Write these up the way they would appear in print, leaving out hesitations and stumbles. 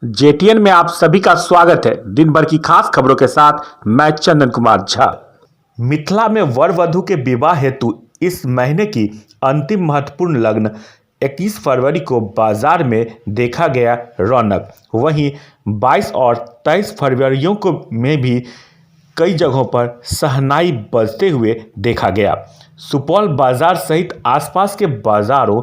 जेटीएन में आप सभी का स्वागत है। दिन भर की खास खबरों के साथ मैं चंदन कुमार झा। मिथिला में वर वधु के विवाह हेतु इस महीने की अंतिम महत्वपूर्ण लगन 21 फरवरी को बाजार में देखा गया रौनक। वहीं 22 और 23 फरवरियों को में भी कई जगहों पर शहनाई बजते हुए देखा गया। सुपौल बाजार सहित आसपास के बाजारों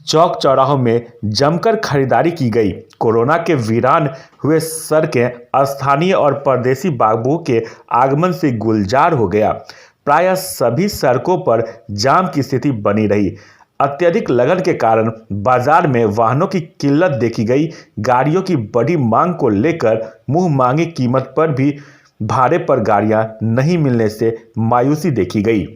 चौक चौराहों में जमकर खरीदारी की गई। कोरोना के वीरान हुए सड़कें स्थानीय और परदेसी बाबुओं के आगमन से गुलजार हो गया। प्रायः सभी सड़कों पर जाम की स्थिति बनी रही। अत्यधिक लगन के कारण बाजार में वाहनों की किल्लत देखी गई। गाड़ियों की बड़ी मांग को लेकर मुंह मांगी कीमत पर भी भाड़े पर गाड़ियां नहीं मिलने से मायूसी देखी गई।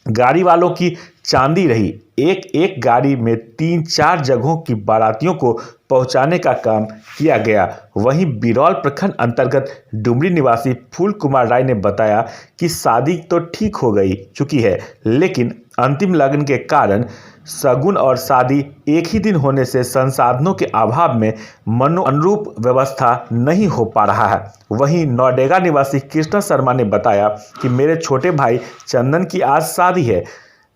गाड़ी वालों की चांदी रही। एक एक गाड़ी में 3-4 जगहों की बारातियों को पहुंचाने का काम किया गया। वहीं बिरौल प्रखंड अंतर्गत डुमरी निवासी फूल कुमार राय ने बताया कि शादी तो ठीक हो गई चुकी है, लेकिन अंतिम लगन के कारण शगुन और शादी एक ही दिन होने से संसाधनों के अभाव में मनोअनुरूप व्यवस्था नहीं हो पा रहा है। वहीं नौडेगा निवासी कृष्णा शर्मा ने बताया कि मेरे छोटे भाई चंदन की आज शादी है।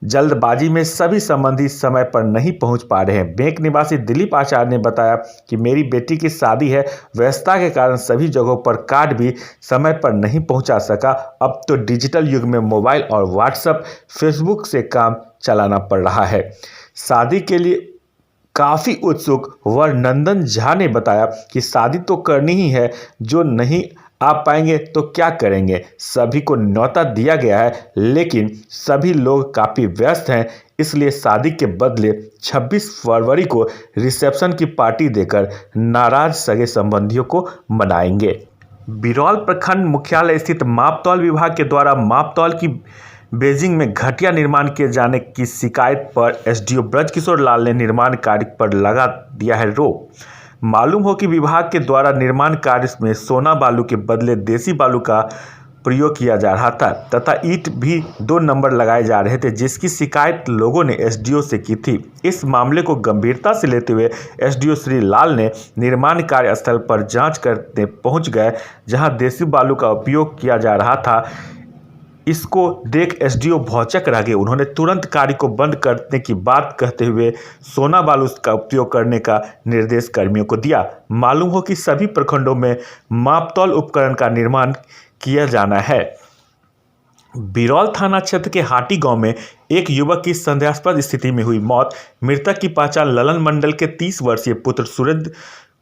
जल्दबाजी में सभी संबंधी समय पर नहीं पहुंच पा रहे हैं। बैंक निवासी दिलीप आचार्य ने बताया कि मेरी बेटी की शादी है, व्यस्तता के कारण सभी जगहों पर कार्ड भी समय पर नहीं पहुंचा सका। अब तो डिजिटल युग में मोबाइल और व्हाट्सएप फेसबुक से काम चलाना पड़ रहा है। शादी के लिए काफ़ी उत्सुक वर नंदन झा ने बताया कि शादी तो करनी ही है, जो नहीं आ पाएंगे तो क्या करेंगे। सभी को न्योता दिया गया है, लेकिन सभी लोग काफ़ी व्यस्त हैं, इसलिए शादी के बदले 26 फरवरी को रिसेप्शन की पार्टी देकर नाराज सगे संबंधियों को मनाएंगे। बिरौल प्रखंड मुख्यालय स्थित मापतौल विभाग के द्वारा मापतौल की बेजिंग में घटिया निर्माण किए जाने की शिकायत पर एसडीओ ब्रजकिशोर लाल ने निर्माण कार्य पर लगा दिया है रोक। मालूम हो कि विभाग के द्वारा निर्माण कार्य में सोना बालू के बदले देसी बालू का प्रयोग किया जा रहा था तथा ईंट भी 2 नंबर लगाए जा रहे थे, जिसकी शिकायत लोगों ने एसडीओ से की थी। इस मामले को गंभीरता से लेते हुए एसडीओ श्री लाल ने निर्माण कार्य स्थल पर जांच करने पहुंच गए, जहां देसी बालू का उपयोग किया जा रहा था। इसको देख एसडीओ भौचक रह गए। उन्होंने तुरंत कार्य को बंद करने की बात कहते हुए सोना बालू का उपयोग करने का निर्देश कर्मियों को दिया। मालूम हो कि सभी प्रखंडों में मापतौल उपकरण का निर्माण किया जाना है। बिरौल थाना क्षेत्र के हाटी गांव में एक युवक की संदेहास्पद स्थिति में हुई मौत। मृतक की पहचान ललन मंडल के 30 वर्षीय पुत्र सूरज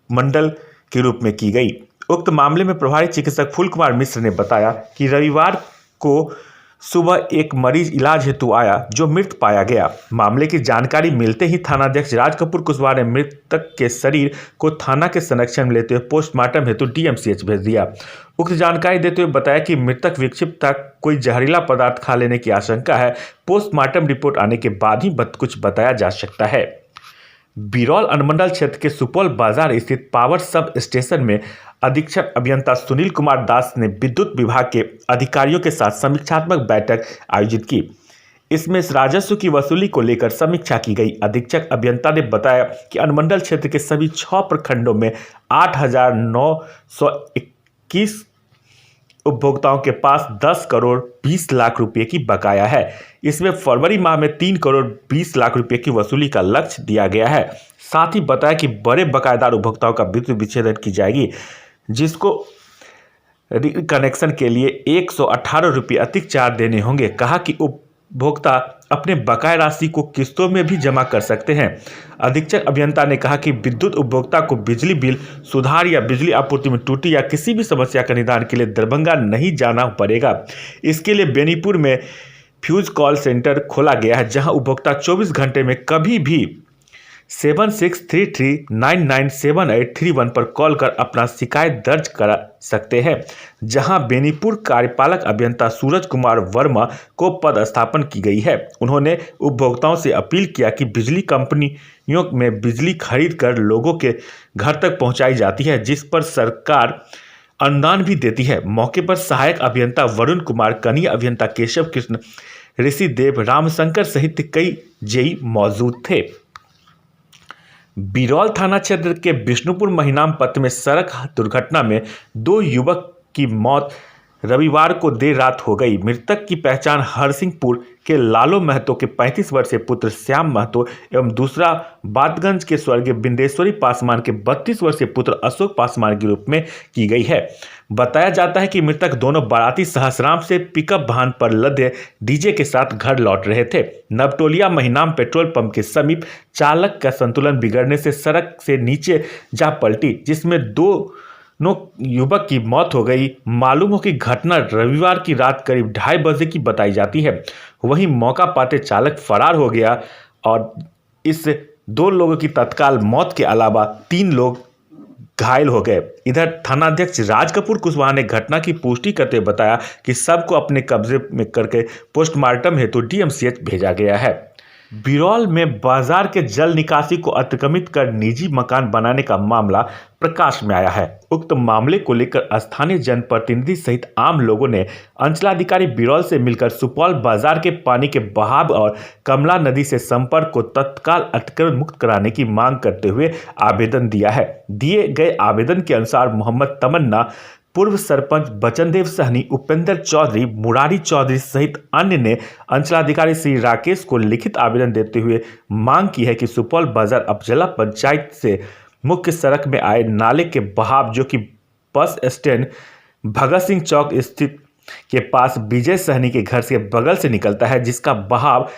मंडल के रूप में की गई। उक्त मामले में प्रभारी चिकित्सक फूल कुमार मिश्र ने बताया कि रविवार को सुबह एक मरीज इलाज हेतु आया, जो मृत पाया गया। मामले की जानकारी मिलते ही थानाध्यक्ष राज कपूर कुशवाहा ने मृतक के शरीर को थाना के संरक्षण में लेते हुए पोस्टमार्टम हेतु डीएमसीएच भेज दिया। उक्त जानकारी देते हुए बताया कि मृतक विक्षिप्त था, कोई जहरीला पदार्थ खा लेने की आशंका है। पोस्टमार्टम रिपोर्ट आने के बाद ही कुछ बताया जा सकता है। बिरौल अनुमंडल क्षेत्र के सुपौल बाजार स्थित पावर सब स्टेशन में अधीक्षक अभियंता सुनील कुमार दास ने विद्युत विभाग के अधिकारियों के साथ समीक्षात्मक बैठक आयोजित की। इसमें राजस्व की वसूली को लेकर समीक्षा की गई। अधीक्षक अभियंता ने बताया कि अनुमंडल क्षेत्र के सभी 6 प्रखंडों में 8,921 उपभोक्ताओं के पास 10 करोड़ 20 लाख रुपए की बकाया है। इसमें फरवरी माह में 3 करोड़ 20 लाख रुपए की वसूली का लक्ष्य दिया गया है। साथ ही बताया कि बड़े बकायेदार उपभोक्ताओं का विद्युत विच्छेदन की जाएगी, जिसको कनेक्शन के लिए 118 रुपये अतिरिक्त चार्ज देने होंगे। कहा कि उपभोक्ता अपने बकाया राशि को किस्तों में भी जमा कर सकते हैं। अधीक्षक अभियंता ने कहा कि विद्युत उपभोक्ता को बिजली बिल सुधार या बिजली आपूर्ति में त्रुटि या किसी भी समस्या का निदान के लिए दरभंगा नहीं जाना पड़ेगा। इसके लिए बेनीपुर में फ्यूज कॉल सेंटर खोला गया है, जहां उपभोक्ता 24 घंटे में कभी भी 7633997831 पर कॉल कर अपना शिकायत दर्ज करा सकते हैं। जहां बेनीपुर कार्यपालक अभियंता सूरज कुमार वर्मा को पदस्थापन की गई है। उन्होंने उपभोक्ताओं से अपील किया कि बिजली कंपनियों में बिजली खरीद कर लोगों के घर तक पहुंचाई जाती है, जिस पर सरकार अनुदान भी देती है। मौके पर सहायक अभियंता वरुण कुमार, कनीय अभियंता केशव कृष्ण, ऋषि देव, रामशंकर सहित कई जेई मौजूद थे। बिरौल थाना क्षेत्र के विष्णुपुर महिनाम पथ में सड़क दुर्घटना में 2 युवक की मौत रविवार को देर रात हो गई। मृतक की पहचान हरसिंहपुर के लालो महतो के 35 वर्षीय पुत्र श्याम महतो एवं दूसरा बादगंज के स्वर्गीय बिंदेश्वरी पासवान के 32 वर्षीय पुत्र अशोक पासवान के रूप में की गई है। बताया जाता है कि मृतक दोनों बाराती सहसराम से पिकअप वाहन पर लदे डीजे के साथ घर लौट रहे थे। नवटोलिया महिनाम पेट्रोल पंप के समीप चालक का संतुलन बिगड़ने से सड़क से नीचे जा पलटी, जिसमें 2 युवक की मौत हो गई। मालूम हो कि घटना रविवार की रात करीब 2:30 बजे की बताई जाती है। वहीं मौका पाते चालक फरार हो गया और इस 2 लोगों की तत्काल मौत के अलावा 3 लोग घायल हो गए। इधर थानाध्यक्ष राज कपूर कुशवाहा ने घटना की पुष्टि करते हुए बताया कि सब को अपने कब्जे में करके पोस्टमार्टम हेतु डीएमसीएच भेजा गया है। बिरौल में बाजार के जल निकासी को अतिक्रमित कर निजी मकान बनाने का मामला प्रकाश में आया है। उक्त मामले को लेकर स्थानीय जनप्रतिनिधि सहित आम लोगों ने अंचलाधिकारी बिरौल से मिलकर सुपौल बाजार के पानी के बहाव और कमला नदी से संपर्क को तत्काल अतिक्रमण मुक्त कराने की मांग करते हुए आवेदन दिया है। दिए गए आवेदन के अनुसार मोहम्मद तमन्ना, पूर्व सरपंच बचनदेव सहनी, उपेंद्र चौधरी, मुरारी चौधरी सहित अन्य ने अंचलाधिकारी श्री राकेश को लिखित आवेदन देते हुए मांग की है कि सुपौल बाजार अपजला पंचायत से मुख्य सड़क में आए नाले के बहाव, जो कि बस स्टैंड भगत सिंह चौक स्थित के पास विजय सहनी के घर से बगल से निकलता है, जिसका बहाव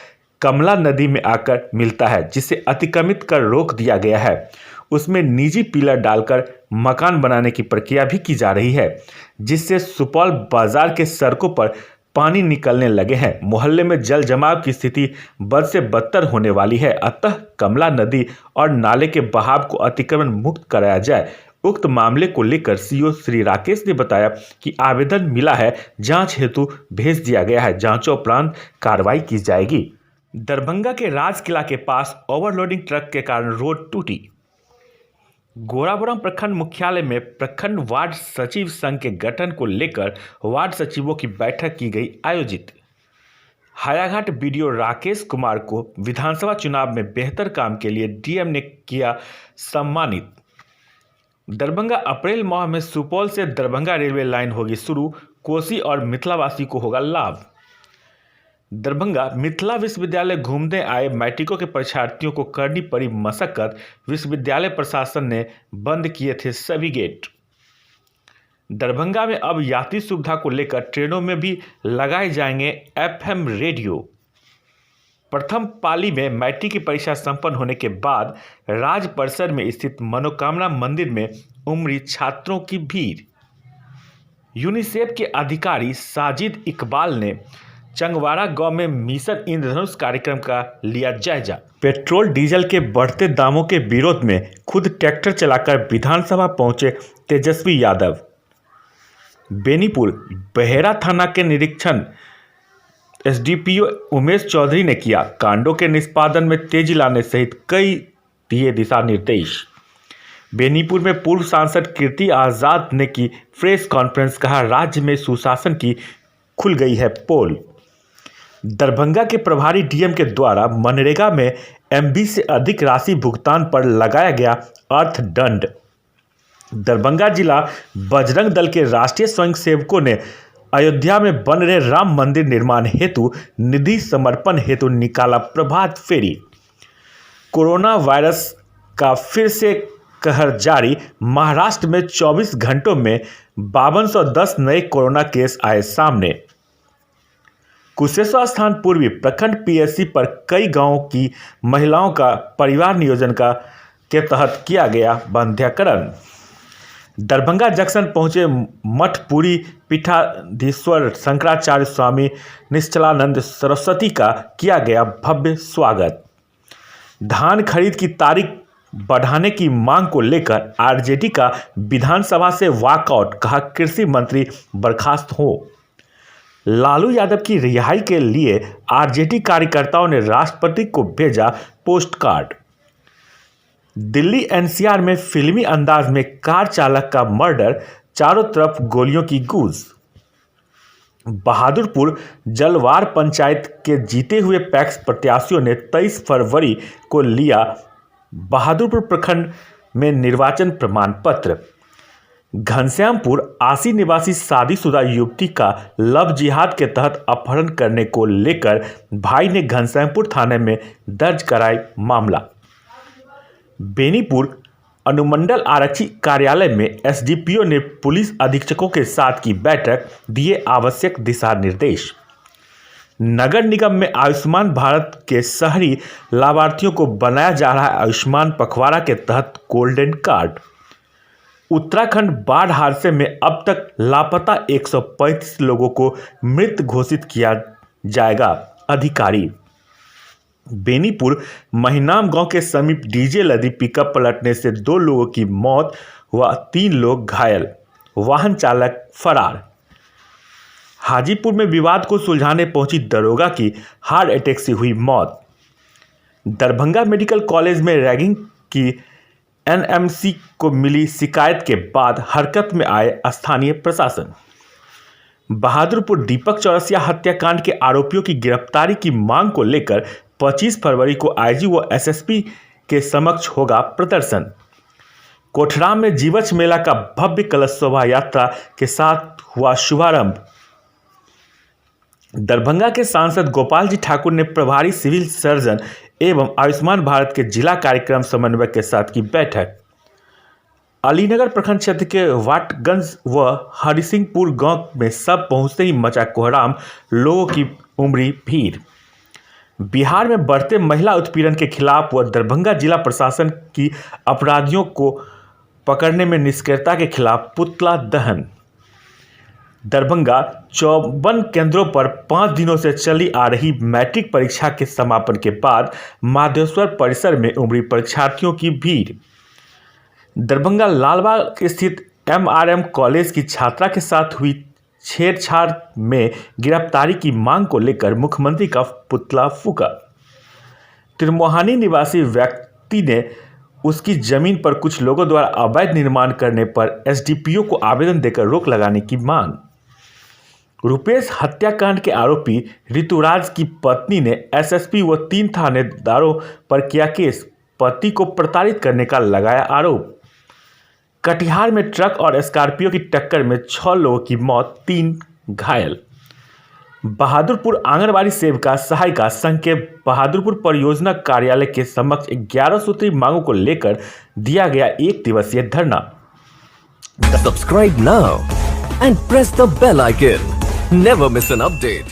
कमला नदी में आकर मिलता है, जिसे अतिक्रमित कर रोक दिया गया है। उसमें निजी पिलर डालकर मकान बनाने की प्रक्रिया भी की जा रही है, जिससे सुपौल बाजार के सड़कों पर पानी निकलने लगे हैं। मोहल्ले में जल जमाव की स्थिति बद से बदतर होने वाली है। अतः कमला नदी और नाले के बहाव को अतिक्रमण मुक्त कराया जाए। उक्त मामले को लेकर सीओ श्री राकेश ने बताया कि आवेदन मिला है, जांच हेतु भेज दिया गया है। जांचों उपरांत कार्रवाई की जाएगी। दरभंगा के राज किला के पास ओवरलोडिंग ट्रक के कारण रोड टूटी। गोराबोरम प्रखंड मुख्यालय में प्रखंड वार्ड सचिव संघ के गठन को लेकर वार्ड सचिवों की बैठक की गई आयोजित। हायाघाट बीडीओ राकेश कुमार को विधानसभा चुनाव में बेहतर काम के लिए डीएम ने किया सम्मानित। दरभंगा अप्रैल माह में सुपौल से दरभंगा रेलवे लाइन होगी शुरू, कोसी और मिथिलावासी को होगा लाभ। दरभंगा मिथिला विश्वविद्यालय घूमने आए मैट्रिकों के परीक्षार्थियों को करनी पड़ी मशक्कत। विश्वविद्यालय प्रशासन ने बंद किए थे सभी गेट। दरभंगा में अब यात्री सुविधा को लेकर ट्रेनों में भी लगाए जाएंगे एफएम रेडियो। प्रथम पाली में मैट्रिक की परीक्षा संपन्न होने के बाद राज परिसर में स्थित मनोकामना मंदिर में उमड़ी छात्रों की भीड़। यूनिसेफ के अधिकारी साजिद इकबाल ने चंगवाड़ा गांव में मिशन इंद्रधनुष कार्यक्रम का लिया जायजा। पेट्रोल डीजल के बढ़ते दामों के विरोध में खुद ट्रैक्टर चलाकर विधानसभा पहुंचे तेजस्वी यादव। बेनीपुर बहेरा थाना के निरीक्षण एसडीपीओ उमेश चौधरी ने किया। कांडों के निष्पादन में तेजी लाने सहित कई दिए दिशा निर्देश। बेनीपुर में पूर्व सांसद कीर्ति आजाद ने की प्रेस कॉन्फ्रेंस, कहा राज्य में सुशासन की खुल गई है पोल। दरभंगा के प्रभारी डीएम के द्वारा मनरेगा में एमबी से अधिक राशि भुगतान पर लगाया गया अर्थदंड। दरभंगा जिला बजरंग दल के राष्ट्रीय स्वयंसेवकों ने अयोध्या में बन रहे राम मंदिर निर्माण हेतु निधि समर्पण हेतु निकाला प्रभात फेरी। कोरोना वायरस का फिर से कहर जारी। महाराष्ट्र में 24 घंटों में 5210 नए कोरोना केस आए सामने। कुशेश्वर स्थान पूर्वी प्रखंड पीएससी पर कई गांवों की महिलाओं का परिवार नियोजन के तहत किया गया बंध्याकरण। दरभंगा जंक्शन पहुंचे मठपुरी पीठाधीश्वर शंकराचार्य स्वामी निश्चलानंद सरस्वती का किया गया भव्य स्वागत। धान खरीद की तारीख बढ़ाने की मांग को लेकर आरजेडी का विधानसभा से वॉकआउट, कहा कृषि मंत्री बर्खास्त हो। लालू यादव की रिहाई के लिए आरजेडी कार्यकर्ताओं ने राष्ट्रपति को भेजा पोस्ट कार्ड। दिल्ली एनसीआर में फिल्मी अंदाज में कार चालक का मर्डर, चारों तरफ गोलियों की गूंज। बहादुरपुर जलवार पंचायत के जीते हुए पैक्स प्रत्याशियों ने 23 फरवरी को लिया बहादुरपुर प्रखंड में निर्वाचन प्रमाण पत्र। घनश्यामपुर आसी निवासी शादीशुदा युवती का लव जिहाद के तहत अपहरण करने को लेकर भाई ने घनश्यामपुर थाने में दर्ज कराया मामला। बेनीपुर अनुमंडल आरक्षी कार्यालय में एसडीपीओ ने पुलिस अधीक्षकों के साथ की बैठक, दिए आवश्यक दिशा निर्देश। नगर निगम में आयुष्मान भारत के शहरी लाभार्थियों को बनाया जा रहा है आयुष्मान पखवाड़ा के तहत गोल्डन कार्ड। उत्तराखंड बाढ़ हादसे में अब तक लापता 135 लोगों को मृत घोषित किया जाएगा, अधिकारी। बेनीपुर महिनाम गांव के समीप डीजे लदी पिकअप पलटने से 2 लोगों की मौत व 3 लोग घायल, वाहन चालक फरार। हाजीपुर में विवाद को सुलझाने पहुंची दरोगा की हार्ट अटैक से हुई मौत। दरभंगा मेडिकल कॉलेज में रैगिंग की एनएमसी को मिली शिकायत के बाद हरकत में आए स्थानीय प्रशासन। बहादुरपुर दीपक चौरसिया हत्याकांड के आरोपियों की गिरफ्तारी की मांग को लेकर 25 फरवरी को आईजी व एसएसपी के समक्ष होगा प्रदर्शन। कोठराम में जीवछ मेला का भव्य कलश शोभा यात्रा के साथ हुआ शुभारंभ। दरभंगा के सांसद गोपाल जी ठाकुर ने प्रभारी सिविल सर्जन एवं आयुष्मान भारत के जिला कार्यक्रम समन्वयक के साथ की बैठक। अलीनगर प्रखंड क्षेत्र के वाटगंज व हरिसिंहपुर गांव में सब पहुंचते ही मचा कोहराम, लोगों की उमड़ी भीड़। बिहार में बढ़ते महिला उत्पीड़न के खिलाफ व दरभंगा जिला प्रशासन की अपराधियों को पकड़ने में निष्क्रियता के खिलाफ पुतला दहन। दरभंगा 54 केंद्रों पर 5 दिनों से चली आ रही मैट्रिक परीक्षा के समापन के बाद माधवेश्वर परिसर में उमड़ी परीक्षार्थियों की भीड़। दरभंगा लालबाग स्थित एमआरएम कॉलेज की छात्रा के साथ हुई छेड़छाड़ में गिरफ्तारी की मांग को लेकर मुख्यमंत्री का पुतला फूंका। त्रिमोहानी निवासी व्यक्ति ने उसकी जमीन पर कुछ लोगों द्वारा अवैध निर्माण करने पर एसडीपीओ को आवेदन देकर रोक लगाने की मांग। रुपेश हत्याकांड के आरोपी ऋतुराज की पत्नी ने एसएसपी व 3 थानेदारों पर किया केस, पति को प्रताड़ित करने का लगाया आरोप। कटिहार में ट्रक और स्कॉर्पियो की टक्कर में 6 लोगों की मौत, 3 घायल। बहादुरपुर आंगनबाड़ी सेविका सहायिका संघ के बहादुरपुर परियोजना कार्यालय के समक्ष 11 सूत्री मांगों को लेकर दिया गया 1 दिवसीय धरना। Subscribe now and press the bell icon. Never miss an update.